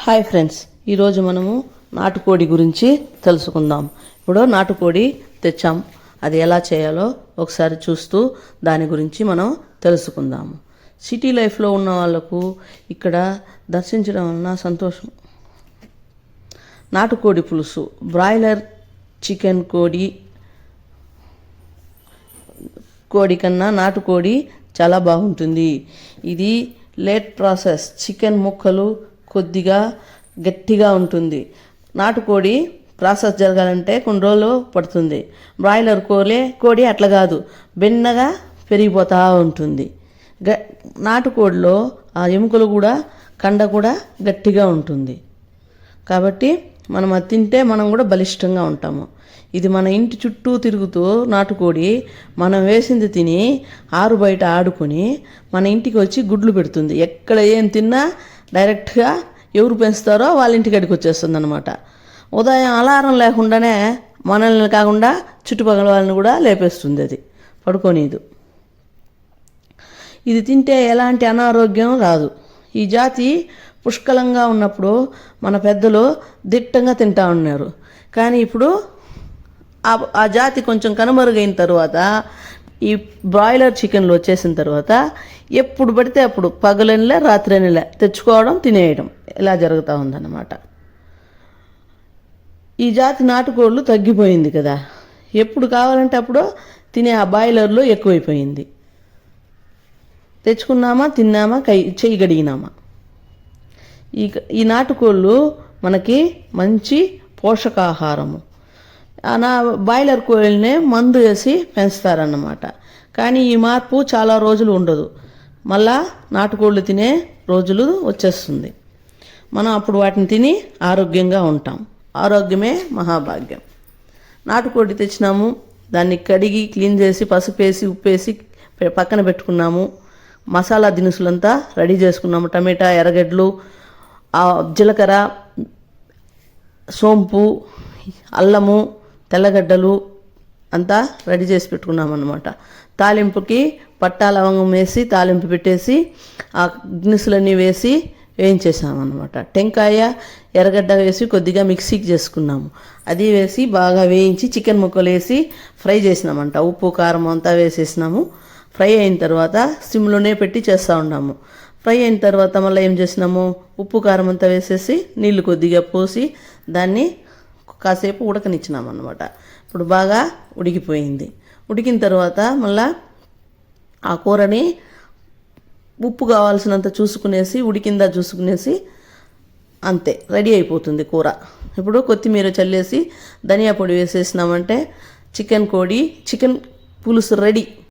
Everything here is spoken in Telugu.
హాయ్ ఫ్రెండ్స్, ఈరోజు మనము నాటుకోడి గురించి తెలుసుకుందాం. ఇప్పుడు నాటుకోడి తెచ్చాం, అది ఎలా చేయాలో ఒకసారి చూస్తూ దాని గురించి మనం తెలుసుకుందాము. సిటీ లైఫ్లో ఉన్న వాళ్ళకు ఇక్కడ దర్శించడం వలన సంతోషం. నాటుకోడి పులుసు, బ్రాయిలర్ చికెన్ కోడి కన్నా నాటుకోడి చాలా బాగుంటుంది. ఇది లేట్ ప్రాసెస్. చికెన్ ముక్కలు కొద్దిగా గట్టిగా ఉంటుంది. నాటుకోడి ప్రాసెస్ జరగాలంటే కొన్ని రోజులు పడుతుంది. బ్రాయిలర్ కోడి అట్లా కాదు, బెన్నగా పెరిగిపోతూ ఉంటుంది. నాటుకోడిలో ఆ ఎముకలు కూడా కండ కూడా గట్టిగా ఉంటుంది. కాబట్టి మనం అది తింటే మనం కూడా బలిష్టంగా ఉంటాము. ఇది మన ఇంటి చుట్టూ తిరుగుతూ నాటుకోడి మనం వేసింది తిని ఆరు బయట ఆడుకొని మన ఇంటికి వచ్చి గుడ్లు పెడుతుంది. ఎక్కడ ఏం తిన్నా డైరెక్ట్గా ఎవరు పెంచుతారో వాళ్ళ ఇంటికి అడిగి వచ్చేస్తుంది అనమాట. ఉదయం అలారం లేకుండానే మనల్ని కాకుండా చుట్టుపక్కల వాళ్ళని కూడా లేపేస్తుంది. అది పడుకోనీదు. ఇది తింటే ఎలాంటి అనారోగ్యం రాదు. ఈ జాతి పుష్కలంగా ఉన్నప్పుడు మన పెద్దలు దిట్టంగా తింటా ఉన్నారు. కానీ ఇప్పుడు ఆ జాతి కొంచెం కనుమరుగైన తర్వాత ఈ బ్రాయిలర్ చికెన్లు వచ్చేసిన తర్వాత ఎప్పుడు పడితే అప్పుడు పగలనిలే రాత్రినిలే తెచ్చుకోవడం తినేయడం ఇలా జరుగుతూ ఉందన్నమాట. ఈ జాతి నాటుకోళ్ళు తగ్గిపోయింది కదా. ఎప్పుడు కావాలంటే అప్పుడు తినే ఆ బాయిలర్లు ఎక్కువైపోయింది. తెచ్చుకున్నామా, తిన్నామా, చెయ్యి గడిగినామా. ఈ నాటుకోళ్ళు మనకి మంచి పోషకాహారము. బాయిలర్ కోళ్ళనే మందు వేసి పెంచుతారన్నమాట. కానీ ఈ మార్పు చాలా రోజులు ఉండదు. మళ్ళా నాటుకోళ్ళు తినే రోజులు వచ్చేస్తుంది. మనం అప్పుడు వాటిని తిని ఆరోగ్యంగా ఉంటాం. ఆరోగ్యమే మహాభాగ్యం. నాటుకోడి తెచ్చినాము, దాన్ని కడిగి క్లీన్ చేసి పసుపేసి ఉప్పేసి పక్కన పెట్టుకున్నాము. మసాలా దినుసులంతా రెడీ చేసుకున్నాము. టమాటా, ఎర్రగడ్డలు, జీలకర్ర, సోంపు, అల్లము, తెల్లగడ్డలు అంతా రెడీ చేసి పెట్టుకున్నాం అన్నమాట. తాలింపుకి పట్టా లవంగం వేసి తాలింపు పెట్టేసి ఆ దినుసులన్నీ వేసి వేయించేసామన్నమాట. టెంకాయ, ఎర్రగడ్డ వేసి కొద్దిగా మిక్సీకి చేసుకున్నాము. అది వేసి బాగా వేయించి చికెన్ ముక్కలు వేసి ఫ్రై చేసినామంట. ఉప్పు కారం అంతా వేసేసినాము. ఫ్రై అయిన తర్వాత సిమ్లోనే పెట్టి చేస్తూ ఉన్నాము. ఫ్రై అయిన తర్వాత మళ్ళీ ఏం చేసినాము, ఉప్పు కారం అంతా వేసేసి నీళ్లు కొద్దిగా పోసి దాన్ని కాసేపు ఉడకనిచ్చినాం అన్నమాట. ఇప్పుడు బాగా ఉడికిపోయింది. ఉడికిన తర్వాత మళ్ళా ఆ కూరని ఉప్పు కావాల్సినంత చూసుకునేసి ఉడికిందా చూసుకునేసి అంతే రెడీ అయిపోతుంది కూర. ఇప్పుడు కొత్తిమీర చల్లేసి ధనియా పొడి వేసేసినామంటే చికెన్ పులుసు రెడీ.